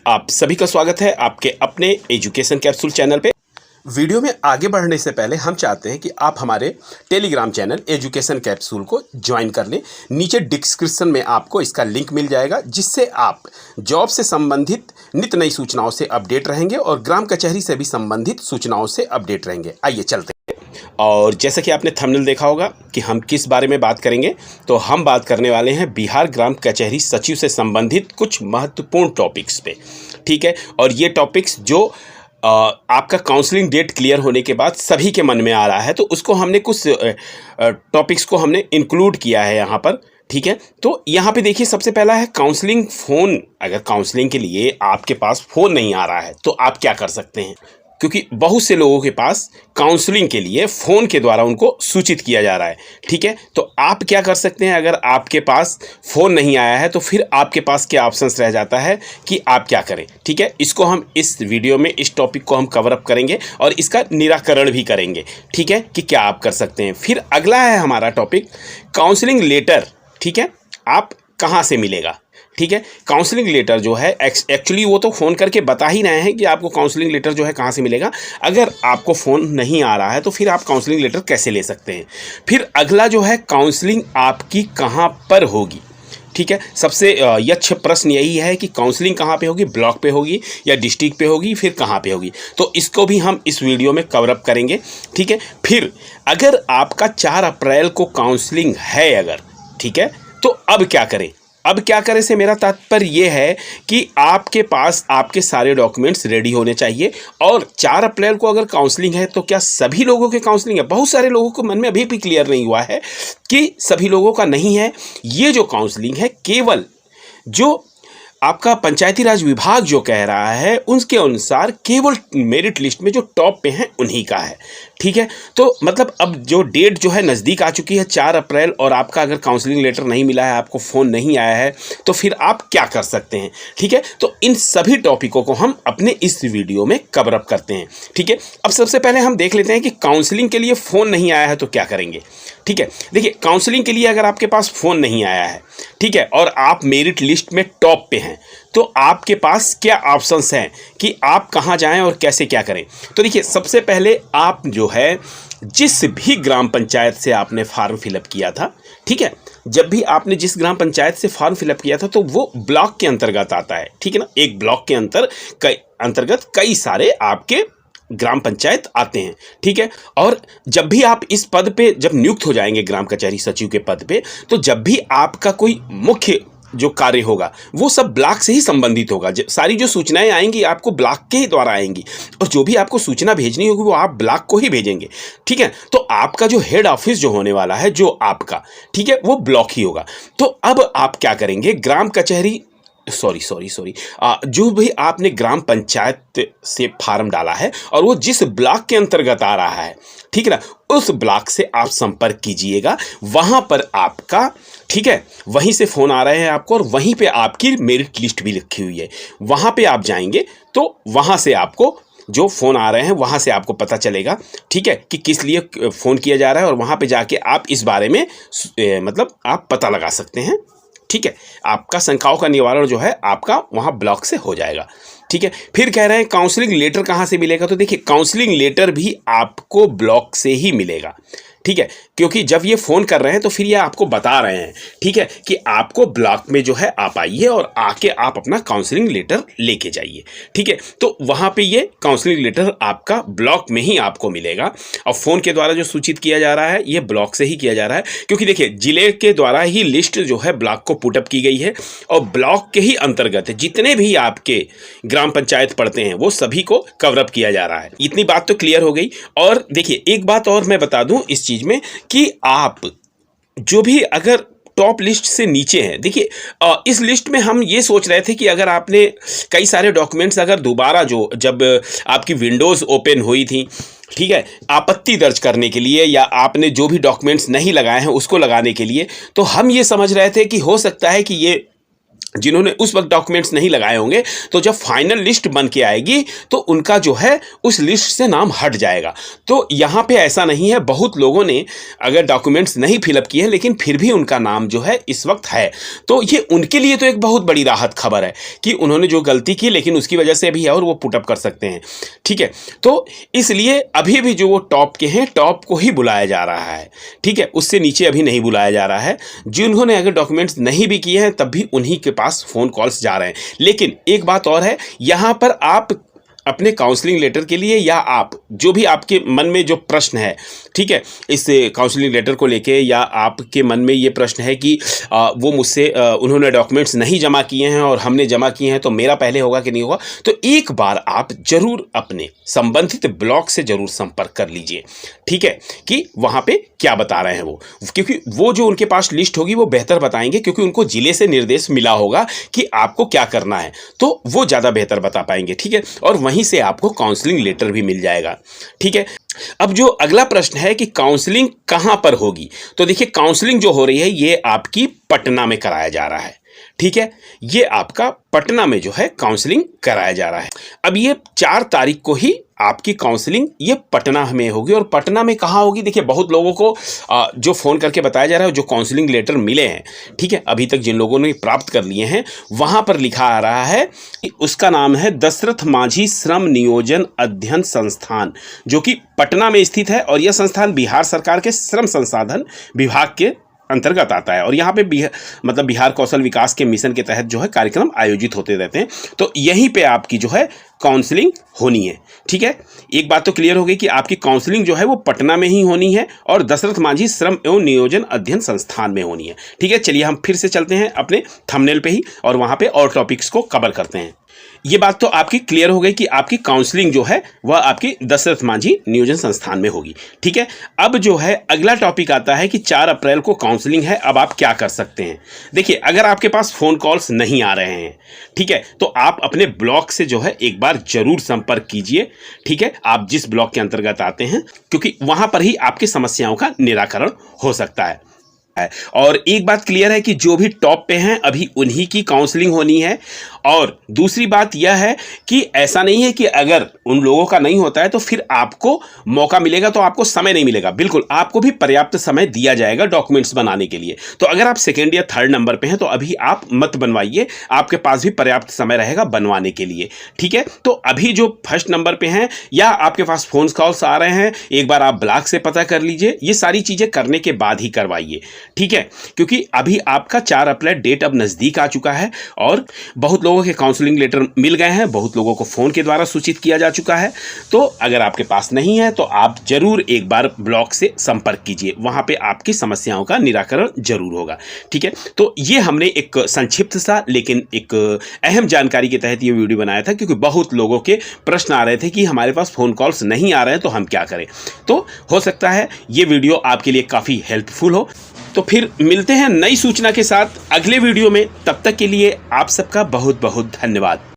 आप सभी का स्वागत है आपके अपने एजुकेशन कैप्सूल चैनल पे। वीडियो में आगे बढ़ने से पहले हम चाहते हैं कि आप हमारे टेलीग्राम चैनल एजुकेशन कैप्सूल को ज्वाइन कर लें। नीचे डिस्क्रिप्शन में आपको इसका लिंक मिल जाएगा, जिससे आप जॉब से संबंधित नित नई सूचनाओं से अपडेट रहेंगे और ग्राम कचहरी से भी संबंधित सूचनाओं से अपडेट रहेंगे। आइए चलते हैं। और जैसा कि आपने थंबनेल देखा होगा कि हम किस बारे में बात करेंगे, तो हम बात करने वाले हैं बिहार ग्राम कचहरी सचिव से संबंधित कुछ महत्वपूर्ण टॉपिक्स पे। ठीक है, और ये टॉपिक्स जो आपका काउंसलिंग डेट क्लियर होने के बाद सभी के मन में आ रहा है, तो उसको हमने कुछ टॉपिक्स को हमने इंक्लूड किया है यहाँ पर। ठीक है, तो यहाँ पे देखिए, सबसे पहला है काउंसलिंग फ़ोन। अगर काउंसलिंग के लिए आपके पास फ़ोन नहीं आ रहा है तो आप क्या कर सकते हैं, क्योंकि बहुत से लोगों के पास काउंसलिंग के लिए फ़ोन के द्वारा उनको सूचित किया जा रहा है। ठीक है, तो आप क्या कर सकते हैं, अगर आपके पास फ़ोन नहीं आया है तो फिर आपके पास क्या ऑप्शंस रह जाता है कि आप क्या करें। ठीक है, इसको हम इस वीडियो में इस टॉपिक को हम कवर अप करेंगे और इसका निराकरण भी करेंगे। ठीक है, कि क्या आप कर सकते हैं। फिर अगला है हमारा टॉपिक काउंसलिंग लेटर। ठीक है, आप कहाँ से मिलेगा। ठीक है, काउंसलिंग लेटर जो है एक्चुअली वो तो फ़ोन करके बता ही रहे हैं कि आपको काउंसलिंग लेटर जो है कहाँ से मिलेगा। अगर आपको फ़ोन नहीं आ रहा है तो फिर आप काउंसलिंग लेटर कैसे ले सकते हैं। फिर अगला जो है काउंसलिंग आपकी कहाँ पर होगी। ठीक है, सबसे यक्ष प्रश्न यही है कि काउंसलिंग कहाँ पे होगी, ब्लॉक पे होगी या डिस्ट्रिक्ट पे होगी, फिर कहाँ पे होगी। तो इसको भी हम इस वीडियो में कवर अप करेंगे। ठीक है, फिर अगर आपका 4 अप्रैल को काउंसलिंग है अगर, ठीक है, तो अब क्या करें। अब क्या करें से मेरा तात्पर्य ये है कि आपके पास आपके सारे डॉक्यूमेंट्स रेडी होने चाहिए। और 4 अप्रैल को अगर काउंसलिंग है तो क्या सभी लोगों के काउंसलिंग है। बहुत सारे लोगों को मन में अभी भी क्लियर नहीं हुआ है कि सभी लोगों का नहीं है। ये जो काउंसलिंग है केवल जो आपका पंचायती राज विभाग जो कह रहा है उसके अनुसार केवल मेरिट लिस्ट में जो टॉप पे हैं उन्हीं का है। ठीक है, तो मतलब अब जो डेट जो है नज़दीक आ चुकी है 4 अप्रैल, और आपका अगर काउंसलिंग लेटर नहीं मिला है, आपको फ़ोन नहीं आया है, तो फिर आप क्या कर सकते हैं। ठीक है, तो इन सभी टॉपिकों को हम अपने इस वीडियो में कवर अप करते हैं। ठीक है, अब सबसे पहले हम देख लेते हैं कि काउंसलिंग के लिए फ़ोन नहीं आया है तो क्या करेंगे। ठीक है, देखिए, काउंसलिंग के लिए अगर आपके पास फ़ोन नहीं आया है, ठीक है, और आप मेरिट लिस्ट में टॉप पे हैं, तो आपके पास क्या ऑप्शंस हैं कि आप कहां जाएं और कैसे क्या करें। तो देखिए, सबसे पहले आप जो है जिस भी ग्राम पंचायत से आपने फॉर्म फिलअप किया था, ठीक है, जब भी आपने जिस ग्राम पंचायत से फॉर्म फिलअप किया था तो वो ब्लॉक के अंतर्गत आता है। ठीक है ना, एक ब्लॉक के अंतर्गत कई सारे आपके ग्राम पंचायत आते हैं। ठीक है, और जब भी आप इस पद पे जब नियुक्त हो जाएंगे ग्राम कचहरी सचिव के पद पे, तो जब भी आपका कोई मुख्य जो कार्य होगा वो सब ब्लॉक से ही संबंधित होगा। सारी जो सूचनाएं आएंगी आपको ब्लॉक के ही द्वारा आएंगी, और जो भी आपको सूचना भेजनी होगी वो आप ब्लॉक को ही भेजेंगे। ठीक है, तो आपका जो हेड ऑफिस जो होने वाला है जो आपका, ठीक है, वो ब्लॉक ही होगा। तो अब आप क्या करेंगे, ग्राम कचहरी सॉरी जो भी आपने ग्राम पंचायत से फार्म डाला है और वो जिस ब्लॉक के अंतर्गत आ रहा है, ठीक है ना, उस ब्लॉक से आप संपर्क कीजिएगा। वहां पर आपका, ठीक है, वहीं से फ़ोन आ रहे हैं आपको और वहीं पे आपकी मेरिट लिस्ट भी लिखी हुई है। वहां पे आप जाएंगे तो वहां से आपको जो फ़ोन आ रहे हैं वहाँ से आपको पता चलेगा, ठीक है, कि किस लिए फ़ोन किया जा रहा है, और वहाँ पे जाके आप इस बारे में मतलब आप पता लगा सकते हैं। ठीक है, आपका शंकाओं का निवारण जो है आपका वहाँ ब्लॉक से हो जाएगा। ठीक है, फिर कह रहे हैं काउंसलिंग लेटर कहाँ से मिलेगा। तो देखिए, काउंसलिंग लेटर भी आपको ब्लॉक से ही मिलेगा। ठीक है, क्योंकि जब ये फ़ोन कर रहे हैं तो फिर ये आपको बता रहे हैं, ठीक है, कि आपको ब्लॉक में जो है आप आइए और आके आप अपना काउंसलिंग लेटर लेके जाइए। ठीक है, तो वहाँ पे ये काउंसलिंग लेटर आपका ब्लॉक में ही आपको मिलेगा, और फ़ोन के द्वारा जो सूचित किया जा रहा है ये ब्लॉक से ही किया जा रहा है, क्योंकि देखिए, जिले के द्वारा ही लिस्ट जो है ब्लॉक को पुटअप की गई है, और ब्लॉक के ही अंतर्गत जितने भी आपके ग्राम पंचायत पड़ते हैं वो सभी को कवरअप किया जा रहा है। इतनी बात तो क्लियर हो गई। और देखिए, एक बात और मैं बता दूं इस चीज़ में कि आप जो भी अगर टॉप लिस्ट से नीचे हैं, देखिए, इस लिस्ट में हम ये सोच रहे थे कि अगर आपने कई सारे डॉक्यूमेंट्स अगर दोबारा जो जब आपकी विंडोज़ ओपन हुई थी, ठीक है, आपत्ति दर्ज करने के लिए या आपने जो भी डॉक्यूमेंट्स नहीं लगाए हैं उसको लगाने के लिए, तो हम ये समझ रहे थे कि हो सकता है कि ये जिन्होंने उस वक्त डॉक्यूमेंट्स नहीं लगाए होंगे, तो जब फाइनल लिस्ट बन के आएगी तो उनका जो है उस लिस्ट से नाम हट जाएगा। तो यहाँ पे ऐसा नहीं है, बहुत लोगों ने अगर डॉक्यूमेंट्स नहीं फिलअप किए हैं लेकिन फिर भी उनका नाम जो है इस वक्त है, तो ये उनके लिए तो एक बहुत बड़ी राहत खबर है कि उन्होंने जो गलती की लेकिन उसकी वजह से भी है और वो पुटअप कर सकते हैं। ठीक है, तो इसलिए अभी भी जो वो टॉप के हैं, टॉप को ही बुलाया जा रहा है। ठीक है, उससे नीचे अभी नहीं बुलाया जा रहा है। जिन्होंने अगर डॉक्यूमेंट्स नहीं भी किए हैं तब भी उन्हीं के पास फोन कॉल्स जा रहे हैं। लेकिन एक बात और है, यहां पर आप अपने काउंसलिंग लेटर के लिए या आप जो भी आपके मन में जो प्रश्न है, ठीक है, इस काउंसलिंग लेटर को लेके, या आपके मन में ये प्रश्न है कि वो मुझसे उन्होंने डॉक्यूमेंट्स नहीं जमा किए हैं और हमने जमा किए हैं तो मेरा पहले होगा कि नहीं होगा, तो एक बार आप जरूर अपने संबंधित ब्लॉक से जरूर संपर्क कर लीजिए। ठीक है, कि वहाँ पे क्या बता रहे हैं वो, क्योंकि वो जो उनके पास लिस्ट होगी वो बेहतर बताएंगे, क्योंकि उनको जिले से निर्देश मिला होगा कि आपको क्या करना है, तो वो ज़्यादा बेहतर बता पाएंगे। ठीक है, और वहीं से आपको काउंसलिंग लेटर भी मिल जाएगा। ठीक है, अब जो अगला प्रश्न है कि काउंसलिंग कहां पर होगी, तो देखिए काउंसलिंग जो हो रही है ये आपकी पटना में कराया जा रहा है। ठीक है, ये आपका पटना में जो है काउंसलिंग कराया जा रहा है। अब ये 4 तारीख को ही आपकी काउंसलिंग ये पटना में होगी। और पटना में कहाँ होगी, देखिए बहुत लोगों को जो फ़ोन करके बताया जा रहा है, जो काउंसलिंग लेटर मिले हैं, ठीक है, अभी तक जिन लोगों ने प्राप्त कर लिए हैं, वहाँ पर लिखा आ रहा है कि उसका नाम है दशरथ मांझी श्रम नियोजन अध्ययन संस्थान, जो कि पटना में स्थित है। और यह संस्थान बिहार सरकार के श्रम संसाधन विभाग के अंतर्गत आता है। और यहाँ पे बिहार कौशल विकास के मिशन के तहत जो है कार्यक्रम आयोजित होते रहते हैं। तो यहीं पे आपकी जो है काउंसलिंग होनी है। ठीक है, एक बात तो क्लियर हो गई कि आपकी काउंसलिंग जो है वो पटना में ही होनी है और दशरथ मांझी श्रम एवं नियोजन अध्ययन संस्थान में होनी है। ठीक है, चलिए हम फिर से चलते हैं अपने थंबनेल पे ही और वहाँ पे और टॉपिक्स को कवर करते हैं। ये बात तो आपकी क्लियर हो गई कि आपकी काउंसलिंग जो है वह आपकी दशरथ मांझी नियोजन संस्थान में होगी। ठीक है, अब जो है अगला टॉपिक आता है कि 4 अप्रैल को काउंसलिंग है। अब आप क्या कर सकते हैं, देखिए अगर आपके पास फ़ोन कॉल्स नहीं आ रहे हैं, ठीक है, तो आप अपने ब्लॉक से जो है एक बार जरूर संपर्क कीजिए। ठीक है, आप जिस ब्लॉक के अंतर्गत आते हैं, क्योंकि वहाँ पर ही आपकी समस्याओं का निराकरण हो सकता है। और एक बात क्लियर है कि जो भी टॉप पे हैं अभी उन्हीं की काउंसलिंग होनी है। और दूसरी बात यह है कि ऐसा नहीं है कि अगर उन लोगों का नहीं होता है तो फिर आपको मौका मिलेगा, तो आपको समय नहीं मिलेगा। बिल्कुल, आपको भी पर्याप्त समय दिया जाएगा डॉक्यूमेंट्स बनाने के लिए। तो अगर आप 2nd या 3rd नंबर पे हैं तो अभी आप मत बनवाइए, आपके पास भी पर्याप्त समय रहेगा बनवाने के लिए। ठीक है, तो अभी जो 1st नंबर पे हैं या आपके पास फोन कॉल्स आ रहे हैं, एक बार आप ब्लॉक से पता कर लीजिए। ये सारी चीज़ें करने के बाद ही करवाइए। ठीक है, क्योंकि अभी आपका 4 अप्रैल डेट अब नज़दीक आ चुका है और बहुत लोगों के काउंसलिंग लेटर मिल गए हैं, बहुत लोगों को फ़ोन के द्वारा सूचित किया जा चुका है। तो अगर आपके पास नहीं है तो आप जरूर एक बार ब्लॉक से संपर्क कीजिए, वहाँ पे आपकी समस्याओं का निराकरण जरूर होगा। ठीक है, तो ये हमने एक संक्षिप्त सा लेकिन एक अहम जानकारी के तहत ये वीडियो बनाया था, क्योंकि बहुत लोगों के प्रश्न आ रहे थे कि हमारे पास फ़ोन कॉल्स नहीं आ रहे हैं तो हम क्या करें। तो हो सकता है ये वीडियो आपके लिए काफ़ी हेल्पफुल हो। तो फिर मिलते हैं नई सूचना के साथ अगले वीडियो में। तब तक के लिए आप सबका बहुत बहुत धन्यवाद।